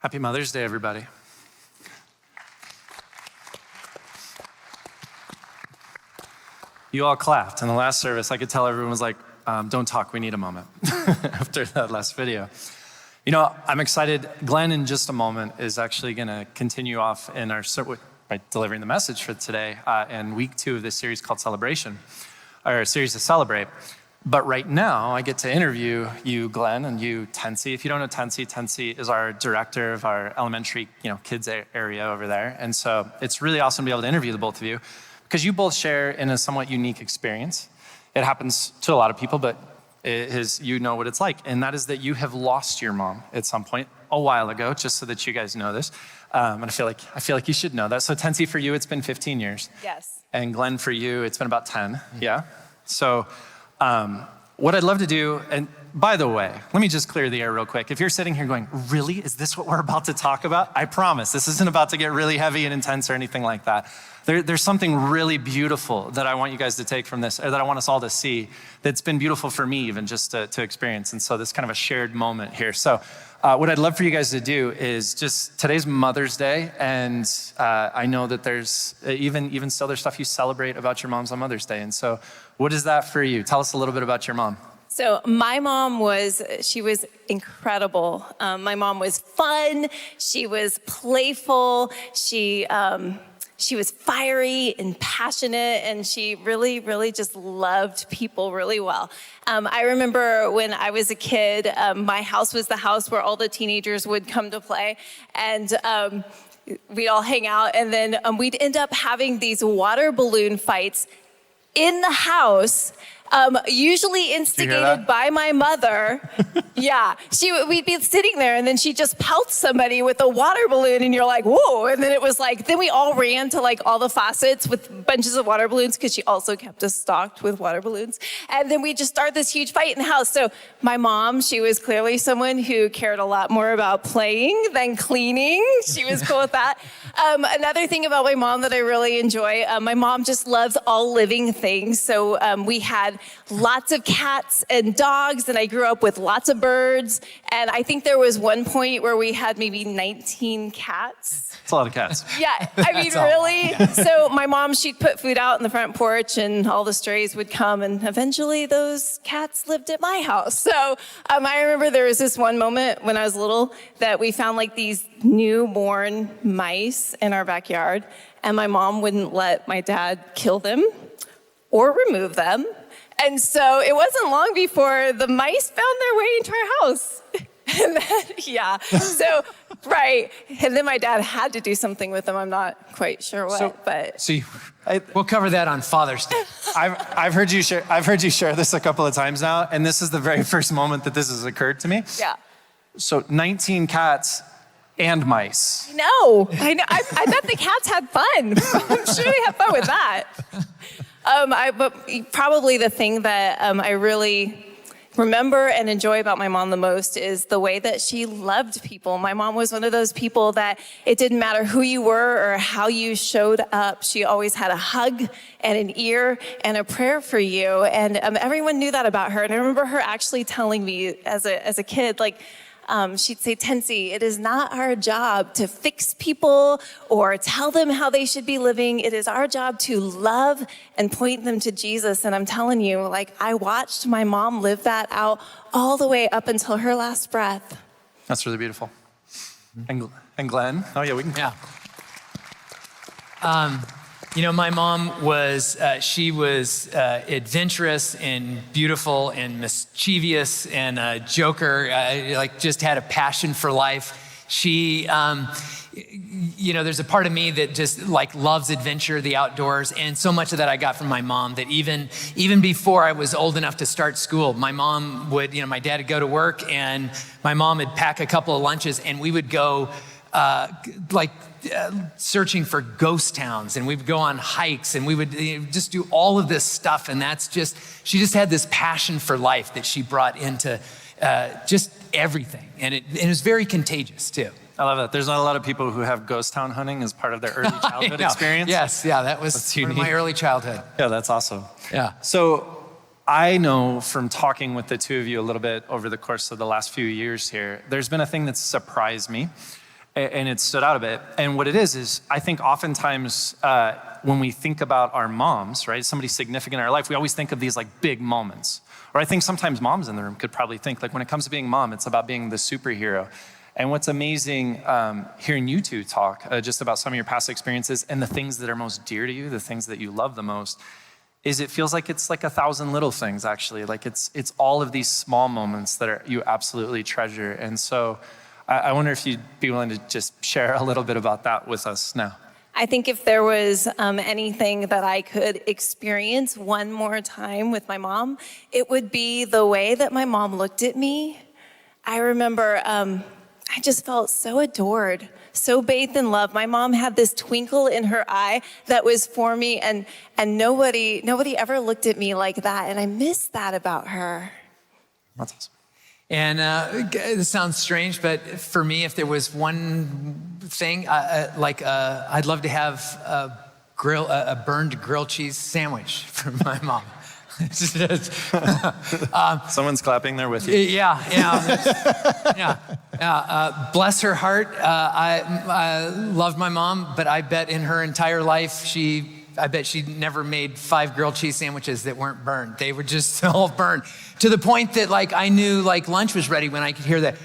Happy Mother's Day, everybody. You all clapped in the last service. I could tell everyone was like, don't talk, we need a moment after that last video. You know, I'm excited. Glenn, in just a moment, is actually gonna continue off in our by delivering the message for today in week 2 of this series called Celebration, or a series to celebrate. But right now, I get to interview you, Glenn, and you, Tensi. If you don't know Tensi is our director of our elementary, kids area over there. And so it's really awesome to be able to interview the both of you because you both share in a somewhat unique experience. It happens to a lot of people, but you know what it's like. And that is that you have lost your mom at some point a while ago, just so that you guys know this. And I feel like you should know that. So Tensi, for you, it's been 15 years. Yes. And Glenn, for you, it's been about 10. Yeah. So what I'd love to do, and by the way, let me just clear the air real quick. If you're sitting here going, really, is this what we're about to talk about? I promise, this isn't about to get really heavy and intense or anything like that. There's something really beautiful that I want you guys to take from this, or that I want us all to see, that's been beautiful for me even just to experience. And so this kind of a shared moment here. So what I'd love for you guys to do is today's Mother's Day, and I know that there's, even still there's stuff you celebrate about your moms on Mother's Day. And so what is that for you? Tell us a little bit about your mom. So my mom was incredible. My mom was fun. She was playful. She was fiery and passionate, and she really, really just loved people really well. I remember when I was a kid, my house was the house where all the teenagers would come to play, and we'd all hang out, and then we'd end up having these water balloon fights in the house, usually instigated by my mother. Yeah, we'd be sitting there, and then she just pelts somebody with a water balloon, and you're like, whoa. And then it was like, then we all ran to like all the faucets with bunches of water balloons, because she also kept us stocked with water balloons. And then we just started this huge fight in the house. So my mom, she was clearly someone who cared a lot more about playing than cleaning. She was cool with that. Another thing about my mom that I really enjoy, my mom just loves all living things. So we had lots of cats and dogs, and I grew up with lots of birds. And I think there was one point where we had maybe 19 cats. It's a lot of cats. Yeah, I mean, really? So my mom, she'd put food out in the front porch, and all the strays would come, and eventually those cats lived at my house. So I remember there was this one moment when I was little that we found like these newborn mice in our backyard, and my mom wouldn't let my dad kill them or remove them. And so it wasn't long before the mice found their way into our house. And then, right. And then my dad had to do something with them. I'm not quite sure what, but. So we'll cover that on Father's Day. I've heard you share this a couple of times now, and this is the very first moment that this has occurred to me. Yeah. So 19 cats and mice. No, I know. I bet the cats had fun. I'm sure they had fun with that. But probably the thing that I really remember and enjoy about my mom the most is the way that she loved people. My mom was one of those people that it didn't matter who you were or how you showed up. She always had a hug and an ear and a prayer for you. And everyone knew that about her. And I remember her actually telling me as a kid, like, she'd say, Tensi, it is not our job to fix people or tell them how they should be living. It is our job to love and point them to Jesus. And I'm telling you, like, I watched my mom live that out all the way up until her last breath. That's really beautiful. And Glenn? Oh yeah, we can. Yeah. My mom was, she was adventurous and beautiful and mischievous and a joker, just had a passion for life. She, there's a part of me that just loves adventure, the outdoors, and so much of that I got from my mom that even before I was old enough to start school, my mom would, my dad would go to work and my mom would pack a couple of lunches and we would go searching for ghost towns, and we would go on hikes, and we would just do all of this stuff. And she just had this passion for life that she brought into just everything. And it was very contagious too. I love that. There's not a lot of people who have ghost town hunting as part of their early childhood experience. Yes, yeah, that was part of my early childhood. Yeah, that's awesome. Yeah. So I know from talking with the two of you a little bit over the course of the last few years here, there's been a thing that's surprised me. and it stood out a bit. And what it is I think oftentimes when we think about our moms, right, somebody significant in our life, we always think of these like big moments. Or I think sometimes moms in the room could probably think, like when it comes to being mom, it's about being the superhero. And what's amazing hearing you two talk just about some of your past experiences and the things that are most dear to you, the things that you love the most, is it feels like it's like 1,000 little things actually. Like it's all of these small moments that you absolutely treasure. And so I wonder if you'd be willing to just share a little bit about that with us now. I think if there was anything that I could experience one more time with my mom, it would be the way that my mom looked at me. I remember I just felt so adored, so bathed in love. My mom had this twinkle in her eye that was for me, and nobody ever looked at me like that, and I miss that about her. That's awesome. And this sounds strange, but for me, if there was one thing, I'd love to have a burned grilled cheese sandwich for my mom. Someone's clapping there with you. Yeah. Bless her heart. I love my mom, but I bet in her entire life, I bet she never made 5 grilled cheese sandwiches that weren't burned. They were just all burned to the point that like I knew like lunch was ready when I could hear that.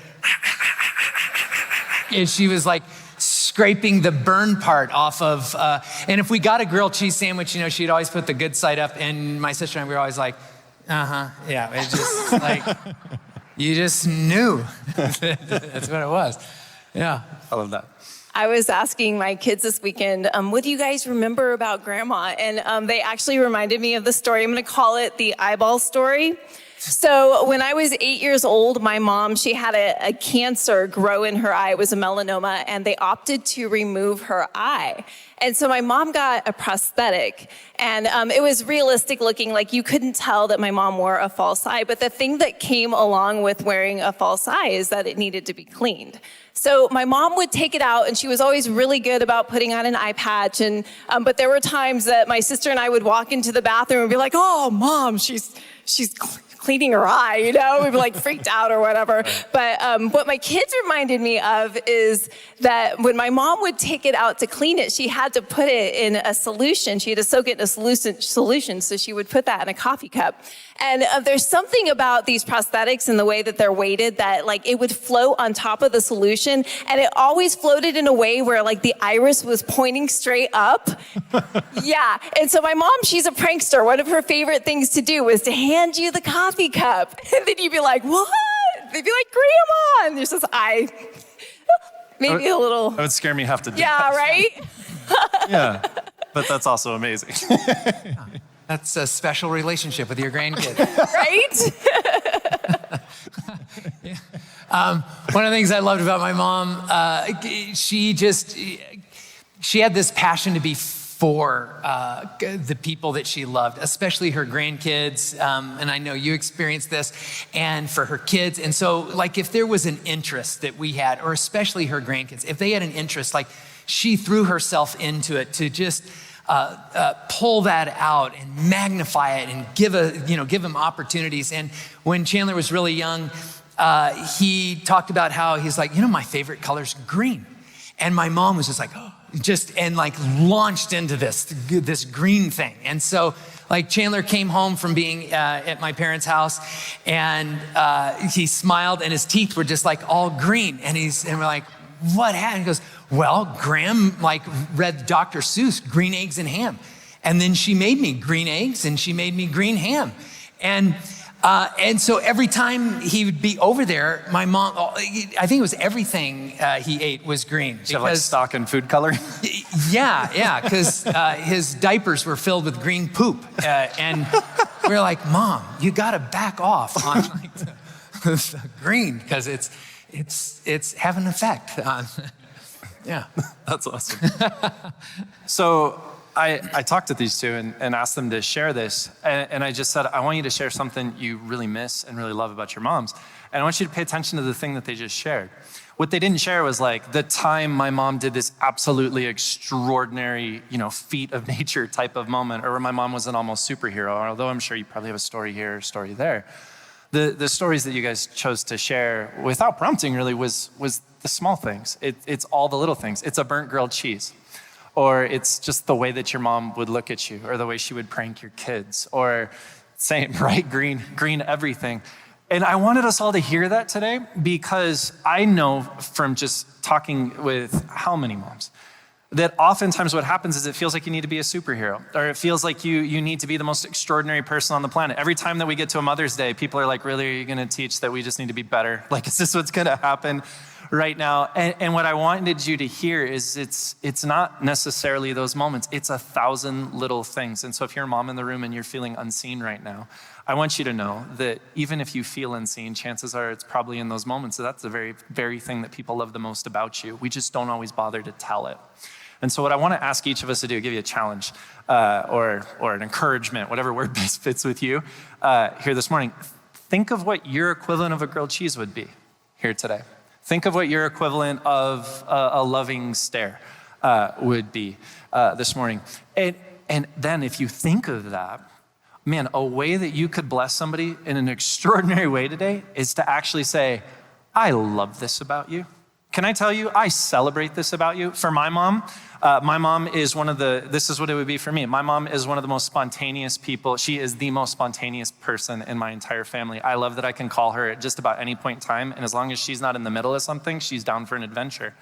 And she was like scraping the burn part off of, and if we got a grilled cheese sandwich, she'd always put the good side up, and my sister and I were always like, yeah, it's just like, you just knew. That's what it was. Yeah. I love that. I was asking my kids this weekend, what do you guys remember about grandma? And they actually reminded me of the story. I'm going to call it the eyeball story. So when I was 8 years old, my mom, she had a cancer grow in her eye. It was a melanoma, and they opted to remove her eye. And so my mom got a prosthetic, and it was realistic looking, like you couldn't tell that my mom wore a false eye. But the thing that came along with wearing a false eye is that it needed to be cleaned. So my mom would take it out, and she was always really good about putting on an eye patch. And but there were times that my sister and I would walk into the bathroom and be like, "Oh, Mom, she's cleaning her eye," we'd be like freaked out or whatever. But what my kids reminded me of is that when my mom would take it out to clean it, she had to put it in a solution. She had to soak it in a solution, so she would put that in a coffee cup. And there's something about these prosthetics and the way that they're weighted that like it would float on top of the solution, and it always floated in a way where like the iris was pointing straight up. Yeah, and so my mom, she's a prankster. One of her favorite things to do was to hand you the coffee cup, and then you'd be like, "What?" They'd be like, "Grandma," and there's this eye, maybe a little. That would scare me half to death. Yeah, right? Yeah, but that's also amazing. That's a special relationship with your grandkid. Right? Yeah. One of the things I loved about my mom, she had this passion to be for the people that she loved, especially her grandkids. And I know you experienced this, and for her kids. And so like if there was an interest that we had, or especially her grandkids, if they had an interest, like she threw herself into it to just pull that out and magnify it and give him opportunities. And when Chandler was really young, he talked about how he's like, my favorite color's green. And my mom was just like, and like launched into this green thing. And so like Chandler came home from being at my parents' house, and he smiled and his teeth were just like all green. And we're like, what happened? He goes, well, Graham like read Dr. Seuss, green eggs and ham. And then she made me green eggs and she made me green ham. And so every time he would be over there, my mom, I think it was everything he ate was green. Did you have like stock and food coloring? Yeah, because his diapers were filled with green poop. And we were like, Mom, you gotta back off on like the green, because it's having an effect on, yeah. That's awesome. So I talked to these two and asked them to share this. And I just said, I want you to share something you really miss and really love about your moms. And I want you to pay attention to the thing that they just shared. What they didn't share was like the time my mom did this absolutely extraordinary, feat of nature type of moment, or where my mom was an almost superhero, although I'm sure you probably have a story here, a story there. The stories that you guys chose to share without prompting really was the small things. It's all the little things. It's a burnt grilled cheese, or it's just the way that your mom would look at you, or the way she would prank your kids, or same, right? Green everything. And I wanted us all to hear that today, because I know from just talking with how many moms that oftentimes what happens is it feels like you need to be a superhero, or it feels like you need to be the most extraordinary person on the planet. Every time that we get to a Mother's Day, people are like, really, are you gonna teach that we just need to be better? Like, is this what's gonna happen right now? And what I wanted you to hear is it's not necessarily those moments, it's 1,000 little things. And so if you're a mom in the room and you're feeling unseen right now, I want you to know that even if you feel unseen, chances are it's probably in those moments. So that's the very, very thing that people love the most about you. We just don't always bother to tell it. And so what I want to ask each of us to do, give you a challenge or an encouragement, whatever word best fits with you here this morning. Think of what your equivalent of a grilled cheese would be here today. Think of what your equivalent of a loving stare would be this morning. And then if you think of that, man, a way that you could bless somebody in an extraordinary way today is to actually say, I love this about you. Can I tell you, I celebrate this about you. For my mom is this is what it would be for me. My mom is one of the most spontaneous people. She is the most spontaneous person in my entire family. I love that I can call her at just about any point in time, and as long as she's not in the middle of something, she's down for an adventure.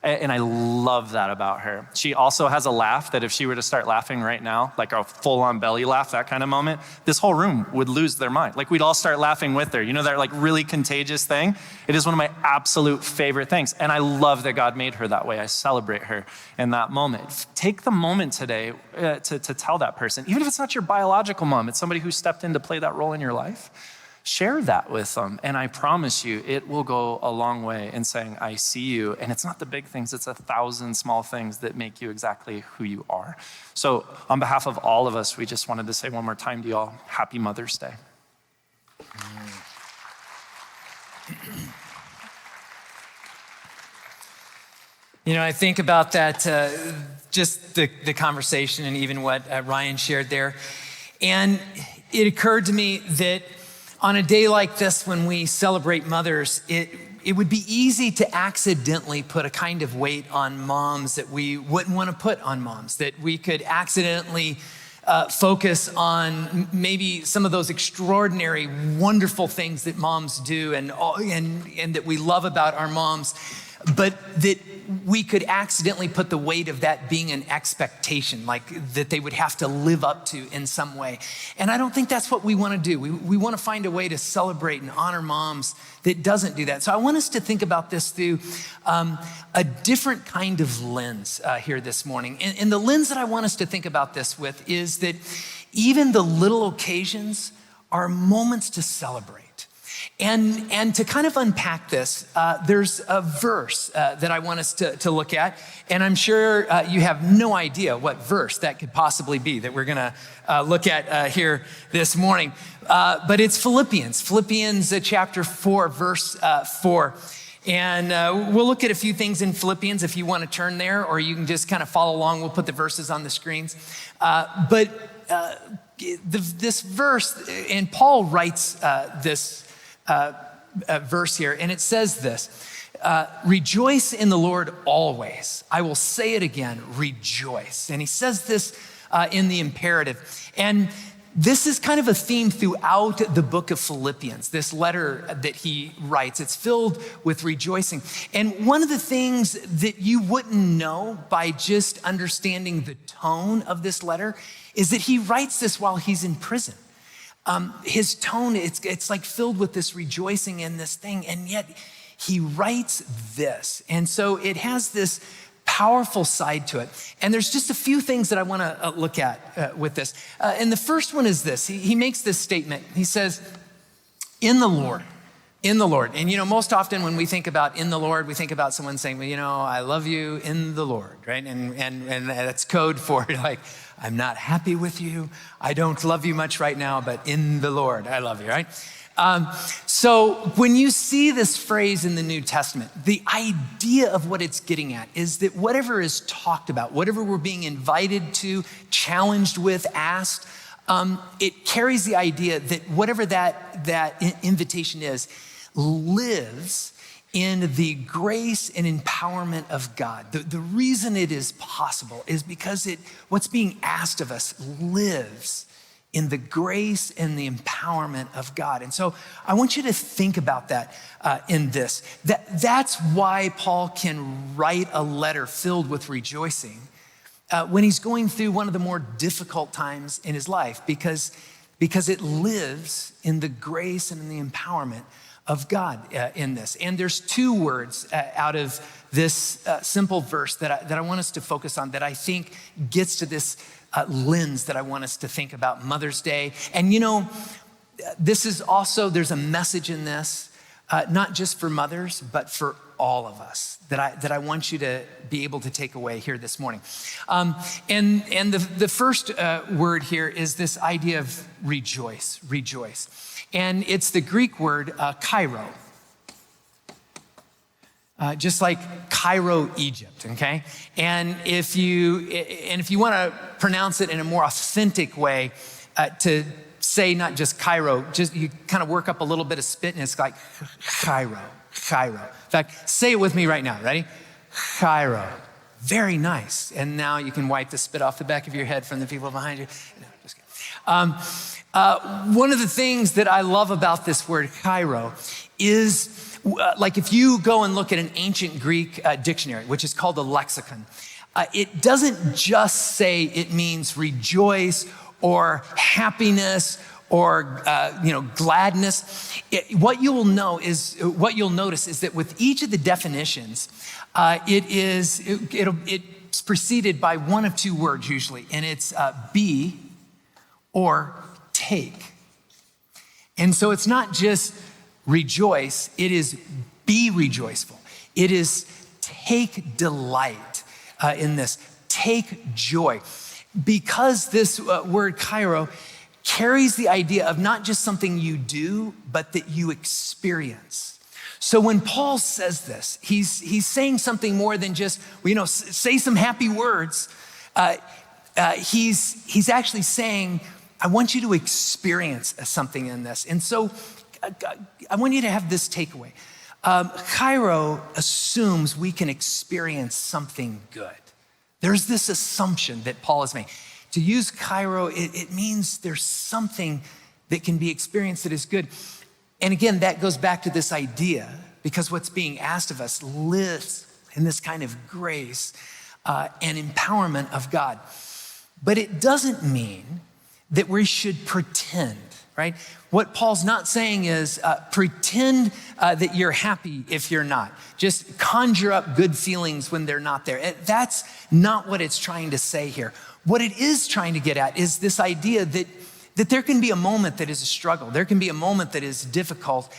And I love that about her. She also has a laugh that if she were to start laughing right now, like a full-on belly laugh, that kind of moment, this whole room would lose their mind. Like we'd all start laughing with her. You know that like really contagious thing? It is one of my absolute favorite things. And I love that God made her that way. I celebrate her in that moment. Take the moment today to tell that person, even if it's not your biological mom, it's somebody who stepped in to play that role in your life. Share that with them, and I promise you, it will go a long way in saying, I see you, and it's not the big things, it's 1,000 small things that make you exactly who you are. So on behalf of all of us, we just wanted to say one more time to you all, Happy Mother's Day. You know, I think about that, just the conversation and even what Ryan shared there, and it occurred to me that on a day like this, when we celebrate mothers, it would be easy to accidentally put a kind of weight on moms that we wouldn't want to put on moms, that we could accidentally focus on maybe some of those extraordinary, wonderful things that moms do and that we love about our moms, but that we could accidentally put the weight of that being an expectation, like that they would have to live up to in some way. And I don't think that's what we want to do. We want to find a way to celebrate and honor moms that doesn't do that. So I want us to think about this through a different kind of lens here this morning. And the lens that I want us to think about this with is that even the little occasions are moments to celebrate. And to kind of unpack this, there's a verse that I want us to look at. And I'm sure you have no idea what verse that could possibly be that we're going to look at here this morning. But it's Philippians chapter 4, verse 4. And we'll look at a few things in Philippians if you want to turn there, or you can just kind of follow along. We'll put the verses on the screens. But this verse, and Paul writes this verse here, and it says this, rejoice in the Lord always. I will say it again, rejoice. And he says this in the imperative. And this is kind of a theme throughout the book of Philippians, this letter that he writes. It's filled with rejoicing. And one of the things that you wouldn't know by just understanding the tone of this letter is that he writes this while he's in prison. His tone, it's like filled with this rejoicing in this thing, and yet he writes this. And so it has this powerful side to it. And there's just a few things that I want to look at with this. And the first one is this. He makes this statement. He says, in the Lord. And, you know, most often when we think about in the Lord, we think about someone saying, well, you know, I love you in the Lord, right? And that's code for like, I'm not happy with you. I don't love you much right now, but in the Lord, I love you, right? So when you see this phrase in the New Testament, the idea of what it's getting at is that whatever is talked about, whatever we're being invited to, challenged with, asked, it carries the idea that whatever that invitation is, lives in the grace and empowerment of God. The reason it is possible is because what's being asked of us lives in the grace and the empowerment of God. And so I want you to think about that in this. That's why Paul can write a letter filled with rejoicing when he's going through one of the more difficult times in his life, because it lives in the grace and in the empowerment of God in this. And there's two words out of this simple verse that I want us to focus on that I think gets to this lens that I want us to think about Mother's Day. And this is also, there's a message in this, not just for mothers, but for all of us that I want you to be able to take away here this morning. And the first word here is this idea of rejoice. And it's the Greek word kairo. Just like Cairo, Egypt, okay? And if you want to pronounce it in a more authentic way, to say not just Cairo, just you kind of work up a little bit of spit and it's like Cairo. In fact, say it with me right now, ready? Cairo. Very nice. And now you can wipe the spit off the back of your head from the people behind you. No, just kidding. One of the things that I love about this word Cairo is like if you go and look at an ancient Greek dictionary, which is called a lexicon, it doesn't just say it means rejoice or happiness or gladness. What you'll notice is that with each of the definitions, it's preceded by one of two words usually, and it's be or take. And so it's not just rejoice, it is be rejoiceful. It is take delight in this, take joy. Because this word kairo carries the idea of not just something you do, but that you experience. So when Paul says this, he's saying something more than just, say some happy words. He's actually saying, I want you to experience something in this. And so I want you to have this takeaway. Kairo assumes we can experience something good. There's this assumption that Paul has made. To use Kairo, it means there's something that can be experienced that is good. And again, that goes back to this idea, because what's being asked of us lives in this kind of grace and empowerment of God. But it doesn't mean that we should pretend, right? What Paul's not saying is pretend that you're happy if you're not. Just conjure up good feelings when they're not there. That's not what it's trying to say here. What it is trying to get at is this idea that there can be a moment that is a struggle. There can be a moment that is difficult,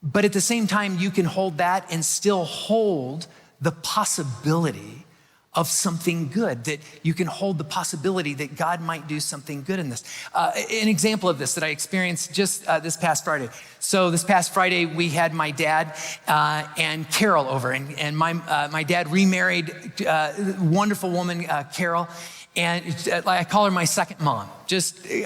but at the same time, you can hold that and still hold the possibility of something good, that you can hold the possibility that God might do something good in this. An example of this that I experienced just this past Friday. So this past Friday, we had my dad and Carol over, and my dad remarried a wonderful woman, Carol, and I call her my second mom.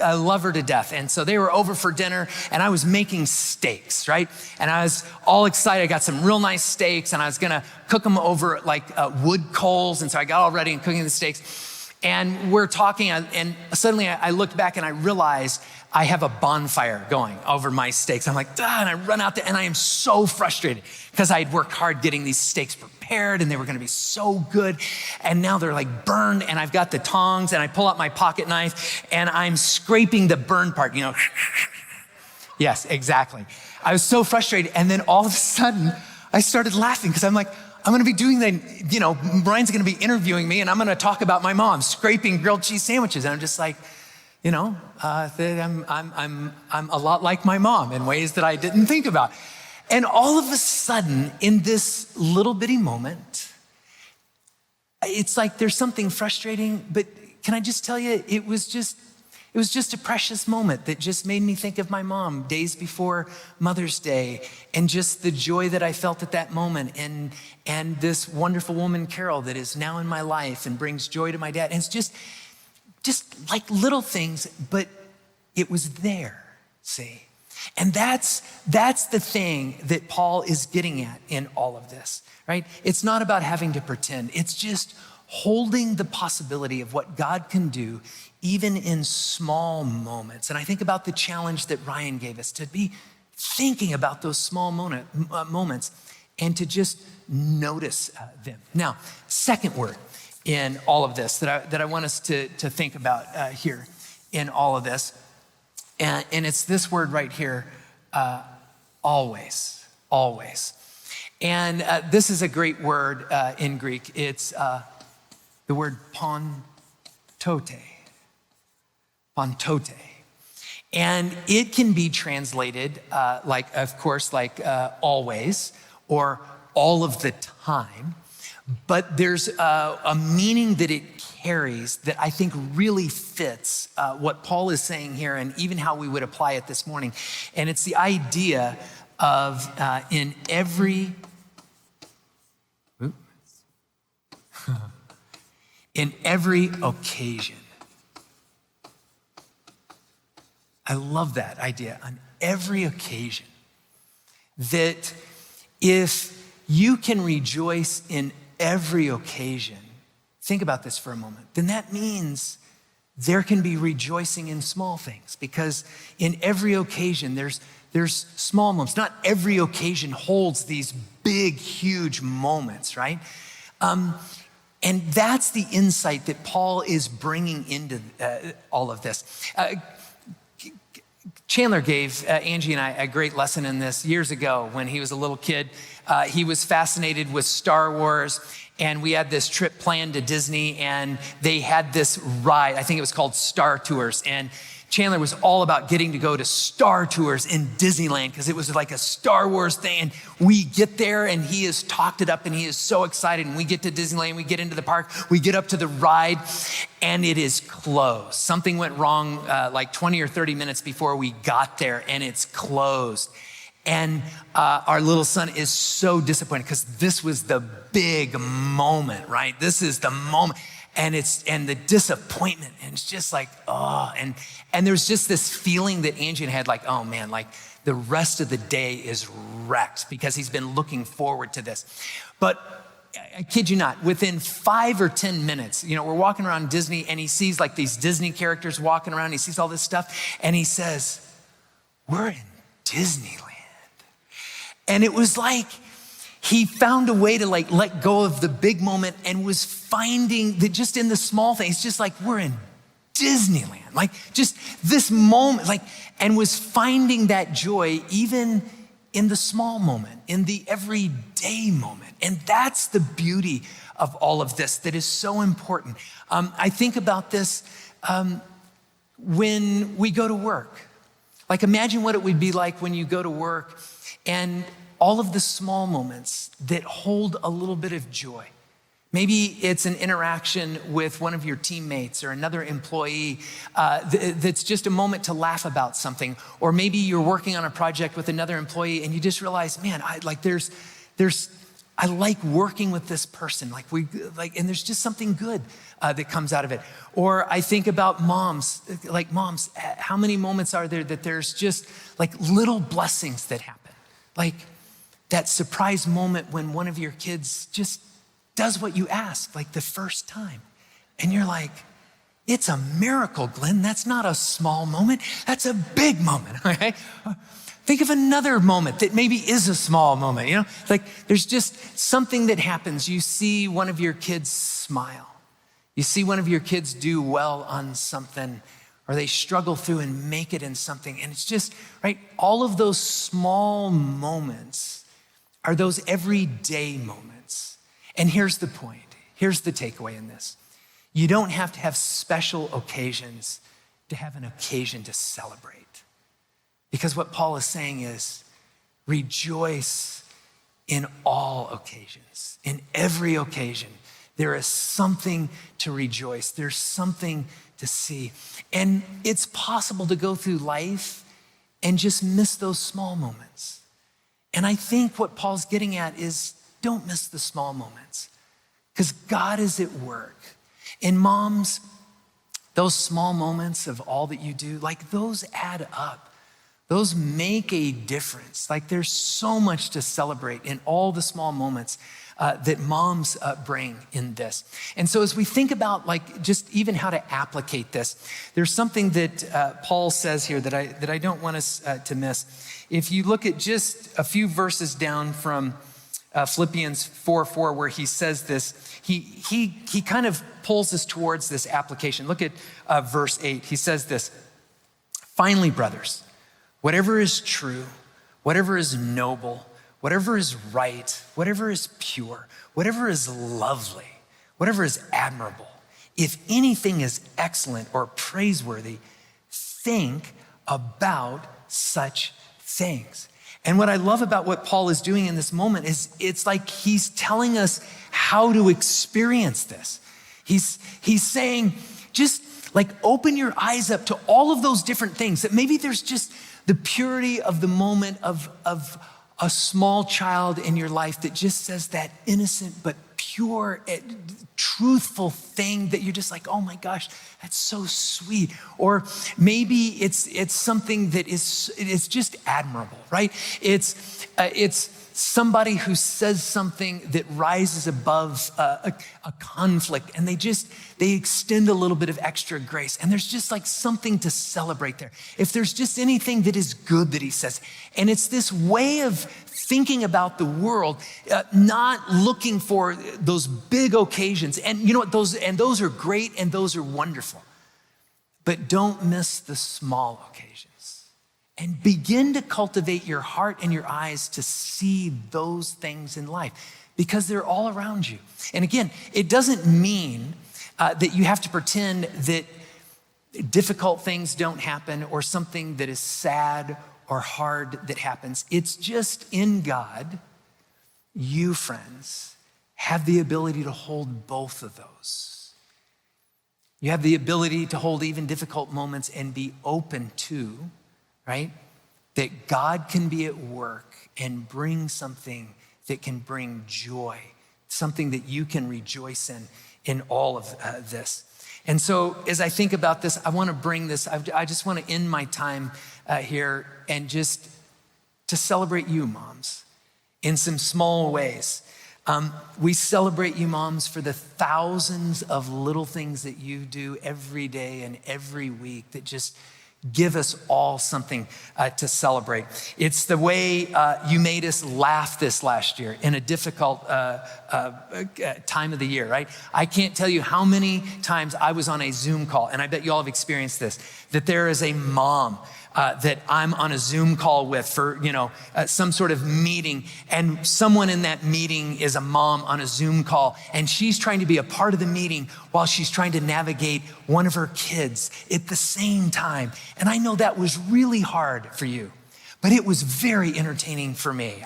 I love her to death. And so they were over for dinner and I was making steaks, right? And I was all excited. I got some real nice steaks and I was gonna cook them over like wood coals. And so I got all ready and cooking the steaks. And we're talking and suddenly I looked back and I realized I have a bonfire going over my steaks. I'm like, and I run out there and I am so frustrated because I had worked hard getting these steaks prepared and they were gonna be so good. And now they're like burned and I've got the tongs and I pull out my pocket knife and I'm scraping the burned part, Yes, exactly. I was so frustrated. And then all of a sudden I started laughing because I'm like, I'm gonna be doing that, Brian's gonna be interviewing me and I'm gonna talk about my mom scraping grilled cheese sandwiches. And I'm just like, I'm a lot like my mom in ways that I didn't think about. And all of a sudden, in this little bitty moment, it's like there's something frustrating, but can I just tell you, it was just a precious moment that just made me think of my mom days before Mother's Day and just the joy that I felt at that moment and this wonderful woman, Carol, that is now in my life and brings joy to my dad. And it's just like little things, but It was there, see? And that's the thing that Paul is getting at in all of this, right? It's not about having to pretend. It's just holding the possibility of what God can do even in small moments. And I think about the challenge that Ryan gave us to be thinking about those small moments and to just notice them. Now, second word in all of this that I want us to think about here in all of this, and it's this word right here, always, always. And this is a great word in Greek. It's the word pantote. Pantote. And it can be translated like, of course, like always or all of the time. But there's a meaning that it carries that I think really fits what Paul is saying here and even how we would apply it this morning. And it's the idea of in every occasion. I love that idea, on every occasion. That if you can rejoice in every occasion, think about this for a moment, then that means there can be rejoicing in small things, because in every occasion there's small moments. Not every occasion holds these big, huge moments, right? And that's the insight that Paul is bringing into all of this. Chandler gave Angie and I a great lesson in this years ago when he was a little kid. He was fascinated with Star Wars, and we had this trip planned to Disney, and they had this ride. I think it was called Star Tours, and Chandler was all about getting to go to Star Tours in Disneyland because it was like a Star Wars thing. And we get there and he has talked it up and he is so excited. And we get to Disneyland, we get into the park, we get up to the ride and it is closed. Something went wrong like 20 or 30 minutes before we got there and it's closed. And our little son is so disappointed because this was the big moment, right? This is the moment. And the disappointment, and it's just like, oh, and there's just this feeling that Angie had like, oh man, like the rest of the day is wrecked because he's been looking forward to this. But I kid you not, within 5 or 10 minutes, we're walking around Disney and he sees like these Disney characters walking around, he sees all this stuff and he says, we're in Disneyland. And it was like, he found a way to like let go of the big moment and was finding that just in the small things, just like we're in Disneyland, like just this moment, like, and was finding that joy even in the small moment, in the everyday moment. And that's the beauty of all of this that is so important. I think about this when we go to work. Like imagine what it would be like when you go to work and all of the small moments that hold a little bit of joy. Maybe it's an interaction with one of your teammates or another employee that's just a moment to laugh about something. Or maybe you're working on a project with another employee and you just realize, man, I like working with this person. And there's just something good that comes out of it. Or I think about moms, how many moments are there that there's just like little blessings that happen? Like that surprise moment when one of your kids just does what you ask, like the first time. And you're like, it's a miracle, Glenn. That's not a small moment. That's a big moment, okay? Think of another moment that maybe is a small moment, Like there's just something that happens. You see one of your kids smile. You see one of your kids do well on something, or they struggle through and make it in something. And it's just, right? All of those small moments are those everyday moments. And here's the point. Here's the takeaway in this. You don't have to have special occasions to have an occasion to celebrate. Because what Paul is saying is, rejoice in all occasions. In every occasion, there is something to rejoice. There's something to see. And it's possible to go through life and just miss those small moments. And I think what Paul's getting at is don't miss the small moments because God is at work. And moms, those small moments of all that you do, like those add up. Those make a difference. Like there's so much to celebrate in all the small moments that moms bring in this. And so as we think about like just even how to applicate this, there's something that Paul says here that I don't want us to miss. If you look at just a few verses down from Philippians 4:4, where he says this, he kind of pulls us towards this application. Look at verse 8. He says this, "Finally, brothers, whatever is true, whatever is noble, whatever is right, whatever is pure, whatever is lovely, whatever is admirable, if anything is excellent or praiseworthy, think about such things." And what I love about what Paul is doing in this moment is it's like he's telling us how to experience this. He's saying, just like open your eyes up to all of those different things, that maybe there's just the purity of the moment of a small child in your life that just says that innocent but pure, truthful thing that you're just like, oh my gosh, that's so sweet. Or maybe it's something that is just admirable, right? It's somebody who says something that rises above a conflict, and they extend a little bit of extra grace, and there's just like something to celebrate there. If there's just anything that is good that he says, and it's this way of thinking about the world, not looking for those big occasions, and you know what, those are great and those are wonderful, but don't miss the small occasions. And begin to cultivate your heart and your eyes to see those things in life, because they're all around you. And again, it doesn't mean that you have to pretend that difficult things don't happen or something that is sad or hard that happens. It's just in God, you friends have the ability to hold both of those. You have the ability to hold even difficult moments and be open to, right? That God can be at work and bring something that can bring joy, something that you can rejoice in all of this. And so as I think about this, I want to bring this, I just want to end my time here and just to celebrate you moms in some small ways. We celebrate you moms for the thousands of little things that you do every day and every week that just give us all something to celebrate. It's the way you made us laugh this last year in a difficult time of the year, right? I can't tell you how many times I was on a Zoom call, and I bet you all have experienced this, that there is a mom that I'm on a Zoom call with for, some sort of meeting, and someone in that meeting is a mom on a Zoom call, and she's trying to be a part of the meeting while she's trying to navigate one of her kids at the same time. And I know that was really hard for you, but it was very entertaining for me.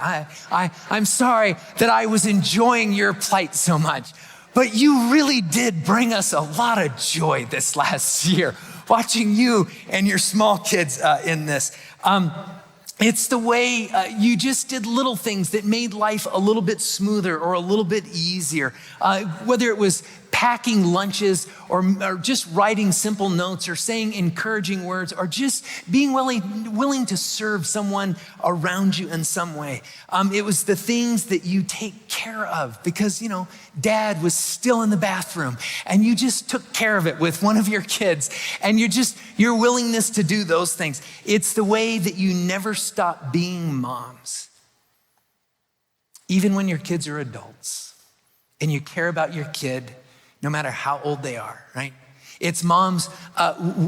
I'm sorry that I was enjoying your plight so much, but you really did bring us a lot of joy this last year, watching you and your small kids in this. It's the way you just did little things that made life a little bit smoother or a little bit easier. Whether it was packing lunches or just writing simple notes or saying encouraging words or just being willing to serve someone around you in some way. It was the things that you take care of because, dad was still in the bathroom and you just took care of it with one of your kids, and your willingness to do those things. It's the way that you never stop being moms, even when your kids are adults and you care about your kid no matter how old they are, right? It's moms,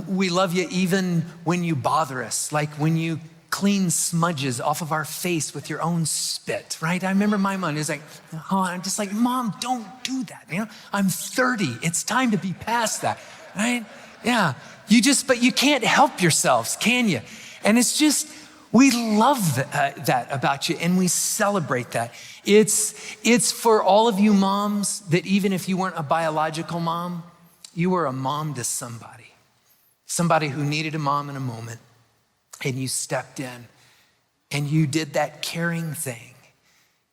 we love you even when you bother us, like when you clean smudges off of our face with your own spit, right? I remember my mom was like, I'm just like, Mom, don't do that. I'm 30. It's time to be past that, right? Yeah, but you can't help yourselves, can you? And it's just, we love that about you, and we celebrate that. It's for all of you moms that even if you weren't a biological mom, you were a mom to somebody who needed a mom in a moment, and you stepped in and you did that caring thing.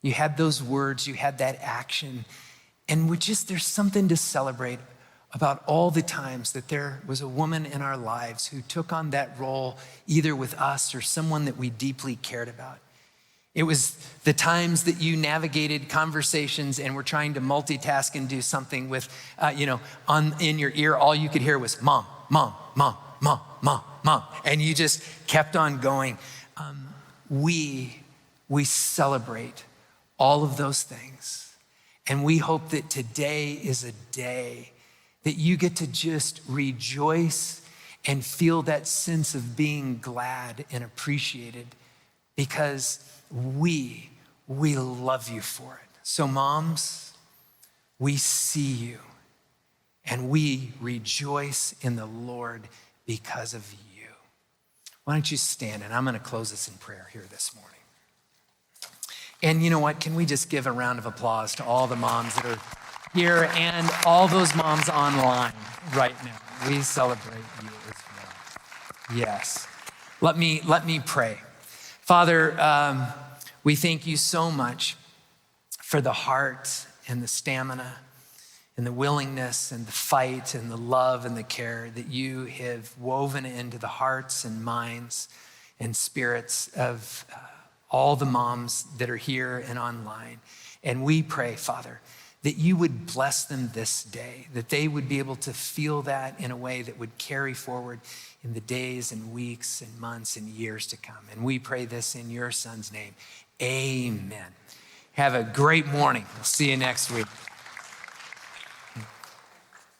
You had those words, you had that action, and there's something to celebrate about all the times that there was a woman in our lives who took on that role, either with us or someone that we deeply cared about. It was the times that you navigated conversations and were trying to multitask and do something with, in your ear, all you could hear was mom, mom, mom, mom, mom, mom. And you just kept on going. We celebrate all of those things. And we hope that today is a day that you get to just rejoice and feel that sense of being glad and appreciated, because we love you for it. So moms, we see you and we rejoice in the Lord because of you. Why don't you stand, and I'm gonna close this in prayer here this morning. And you know what, can we just give a round of applause to all the moms that are here and all those moms online right now. We celebrate you as well. Yes. Let me pray. Father, we thank you so much for the heart and the stamina and the willingness and the fight and the love and the care that you have woven into the hearts and minds and spirits of all the moms that are here and online. And we pray, Father, that you would bless them this day, that they would be able to feel that in a way that would carry forward in the days and weeks and months and years to come. And we pray this in your Son's name. Amen. Have a great morning. We'll see you next week.